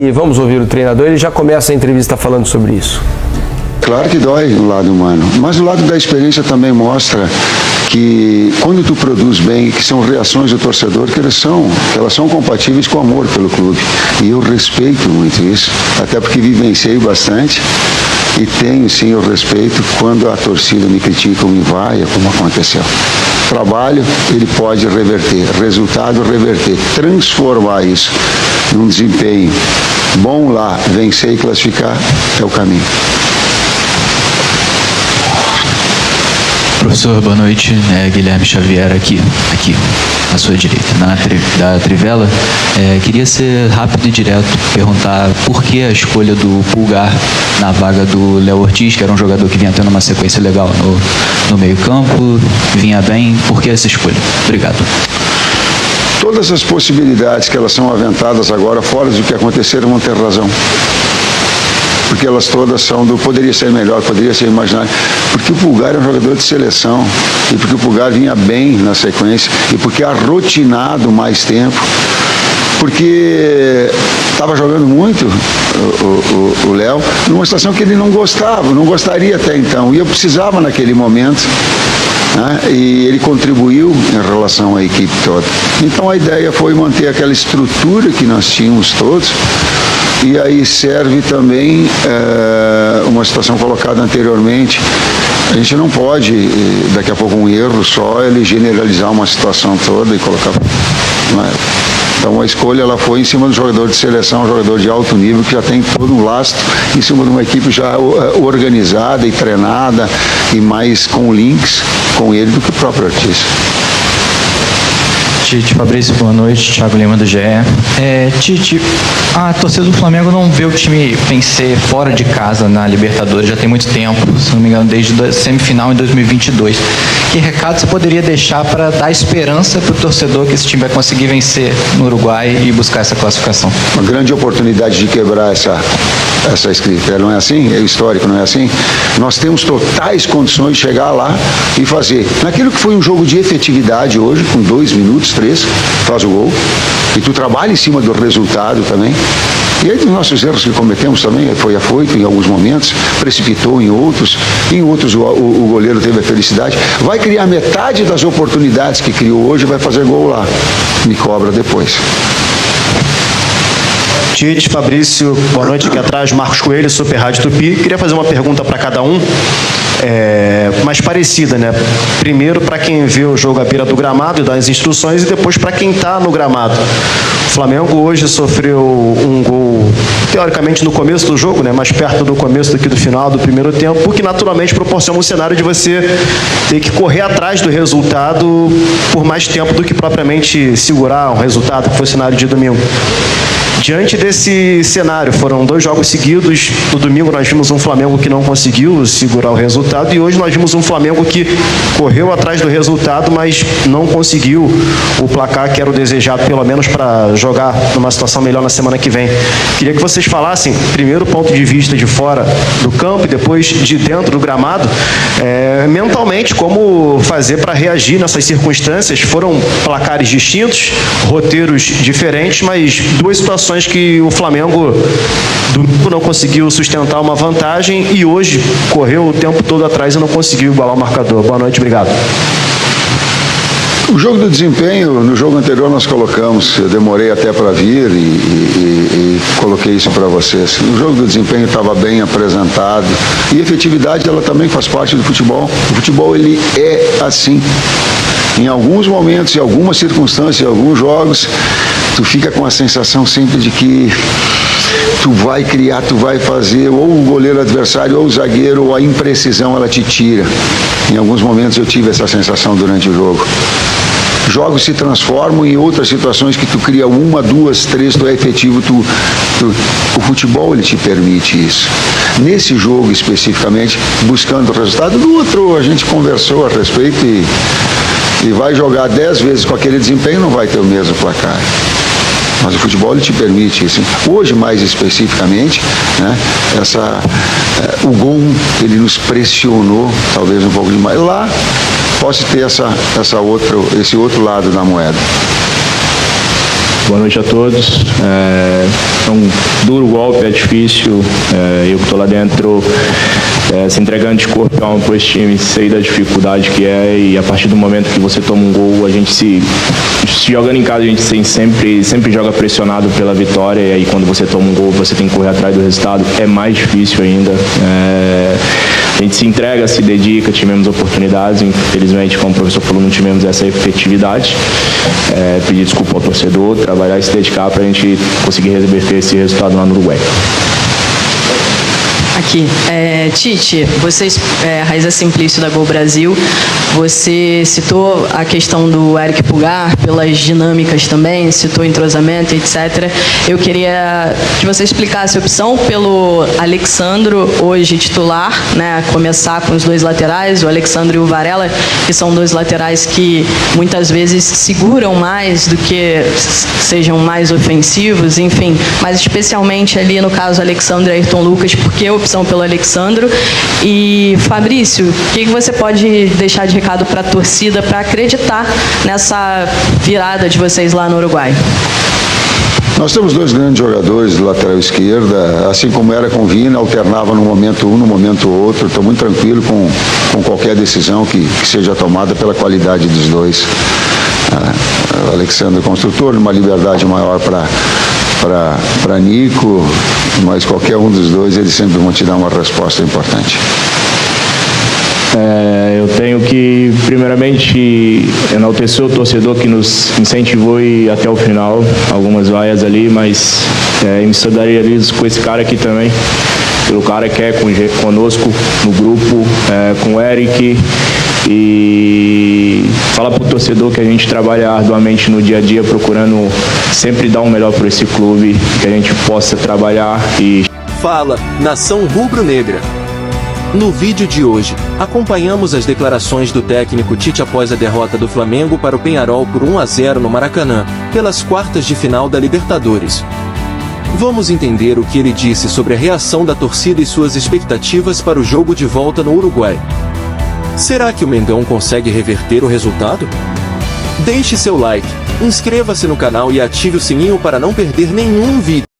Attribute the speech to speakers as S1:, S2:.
S1: E vamos ouvir o treinador, ele já começa a entrevista falando sobre isso.
S2: Claro que dói o lado humano, mas o lado da experiência também mostra que quando tu produz bem, que são reações do torcedor, que elas são compatíveis com o amor pelo clube. E eu respeito muito isso, até porque vivenciei bastante e tenho sim o respeito quando a torcida me critica ou me vaia, como aconteceu. Trabalho, ele pode reverter, resultado, reverter, transformar isso num desempenho bom lá, vencer e classificar é o caminho.
S3: Professor, boa noite. Guilherme Xavier aqui à sua direita, da Trivela. Queria ser rápido e direto, perguntar por que a escolha do Pulgar na vaga do Léo Ortiz, que era um jogador que vinha tendo uma sequência legal no meio-campo, vinha bem. Por que essa escolha? Obrigado.
S2: Todas as possibilidades que elas são aventadas agora, fora do que aconteceram, vão ter razão. Porque elas todas são poderia ser melhor, poderia ser imaginário. Porque o Pulgar é um jogador de seleção, e porque o Pulgar vinha bem na sequência, e porque é rotinado mais tempo, porque estava jogando muito o Léo, numa situação que ele não gostaria até então, e eu precisava naquele momento. E ele contribuiu em relação à equipe toda. Então a ideia foi manter aquela estrutura que nós tínhamos todos, e aí serve também uma situação colocada anteriormente. A gente não pode, daqui a pouco um erro só, ele generalizar uma situação toda e colocar... Então a escolha ela foi em cima do jogador de seleção, um jogador de alto nível, que já tem todo um lastro, em cima de uma equipe já organizada e treinada e mais com links com ele do que o próprio Ortiz.
S4: Tite, Fabrício, boa noite. Thiago Lima do GE. Tite, a torcida do Flamengo não vê o time vencer fora de casa na Libertadores já tem muito tempo, se não me engano, desde a semifinal em 2022. Que recado você poderia deixar para dar esperança para o torcedor que esse time vai conseguir vencer no Uruguai e buscar essa classificação?
S2: Uma grande oportunidade de quebrar essa escrita. Não é assim? É histórico, não é assim? Nós temos totais condições de chegar lá e fazer. Naquilo que foi um jogo de efetividade hoje, com 2 minutos, 3, faz o gol. E tu trabalha em cima do resultado também. E aí, dos nossos erros que cometemos também, foi afoito em alguns momentos, precipitou em outros o goleiro teve a felicidade. Vai criar metade das oportunidades que criou hoje, vai fazer gol lá. Me cobra depois.
S5: Tite, Fabrício, boa noite. Aqui atrás, Marcos Coelho, Super Rádio Tupi. Queria fazer uma pergunta para cada um, mais parecida, né? Primeiro, para quem vê o jogo à beira do gramado e dá as instruções, e depois para quem está no gramado. O Flamengo hoje sofreu um gol, teoricamente, no começo do jogo, né? Mais perto do começo do que do final do primeiro tempo, o que naturalmente proporciona um cenário de você ter que correr atrás do resultado por mais tempo do que propriamente segurar um resultado, que foi o cenário de domingo. Diante desse cenário, foram 2 jogos seguidos. No domingo nós vimos um Flamengo que não conseguiu segurar o resultado, e hoje nós vimos um Flamengo que correu atrás do resultado, mas não conseguiu o placar que era o desejado, pelo menos para jogar numa situação melhor na semana que vem. Queria que vocês falassem, primeiro, ponto de vista de fora do campo e depois de dentro do gramado, mentalmente, como fazer para reagir nessas circunstâncias. Foram placares distintos, roteiros diferentes, mas 2 situações que o Flamengo domingo não conseguiu sustentar uma vantagem e hoje correu o tempo todo atrás e não conseguiu igualar o marcador. Boa noite, obrigado.
S2: O jogo do desempenho, no jogo anterior nós colocamos, eu demorei até para vir e coloquei isso para vocês. O jogo do desempenho estava bem apresentado e a efetividade ela também faz parte do futebol. O futebol ele é assim. Em alguns momentos, em algumas circunstâncias, em alguns jogos, tu fica com a sensação sempre de que tu vai criar, tu vai fazer, ou o goleiro adversário, ou o zagueiro, ou a imprecisão, ela te tira. Em alguns momentos eu tive essa sensação durante o jogo. Jogos se transformam em outras situações que tu cria 1, 2, 3, tu é efetivo, o futebol ele te permite isso. Nesse jogo especificamente, buscando o resultado do outro, a gente conversou a respeito e vai jogar 10 vezes com aquele desempenho, não vai ter o mesmo placar. Mas o futebol ele te permite isso. Hoje, mais especificamente, né, o gol ele nos pressionou, talvez um pouco demais. Lá pode ter esse outro lado da moeda.
S6: Boa noite a todos. É um duro golpe, é difícil. Eu que estou lá dentro se entregando de corpo e alma para esse time, sei da dificuldade que é, e a partir do momento que você toma um gol, a gente se jogando em casa, a gente sempre joga pressionado pela vitória, e aí quando você toma um gol, você tem que correr atrás do resultado, é mais difícil ainda. A gente se entrega, se dedica, tivemos oportunidades, infelizmente, como o professor falou, não tivemos essa efetividade. Pedir desculpa ao torcedor, trabalhar e se dedicar para a gente conseguir reverter esse resultado lá no Uruguai.
S7: Aqui, Tite, vocês, Raíza Simplício da Gol Brasil, você citou a questão do Eric Pulgar, pelas dinâmicas também, citou entrosamento, etc. Eu queria que você explicasse a opção pelo Alexandro, hoje titular, né, começar com os dois laterais, o Alexandro e o Varela, que são dois laterais que muitas vezes seguram mais do que sejam mais ofensivos, enfim, mas especialmente ali no caso Alexandro e Ayrton Lucas, porque a opção pelo Alexandro. E Fabrício, o que você pode deixar de recado para a torcida para acreditar nessa virada de vocês lá no Uruguai?
S2: Nós temos dois grandes jogadores de lateral esquerda, assim como era com o Vina, alternava no momento um, no momento outro. Estou muito tranquilo com qualquer decisão que seja tomada pela qualidade dos dois. O Alexandre é construtor, uma liberdade maior para Nico, mas qualquer um dos dois, eles sempre vão te dar uma resposta importante.
S6: Eu tenho que, primeiramente, enaltecer o torcedor que nos incentivou a ir até o final, algumas vaias ali, mas me solidarizo com esse cara aqui também, pelo cara que é conosco no grupo, com o Eric, e falar para o torcedor que a gente trabalha arduamente no dia a dia, procurando sempre dar o melhor para esse clube, que a gente possa trabalhar e...
S8: Fala, Nação Rubro-Negra. No vídeo de hoje, acompanhamos as declarações do técnico Tite após a derrota do Flamengo para o Peñarol por 1-0 no Maracanã, pelas quartas de final da Libertadores. Vamos entender o que ele disse sobre a reação da torcida e suas expectativas para o jogo de volta no Uruguai. Será que o Mengão consegue reverter o resultado? Deixe seu like, inscreva-se no canal e ative o sininho para não perder nenhum vídeo.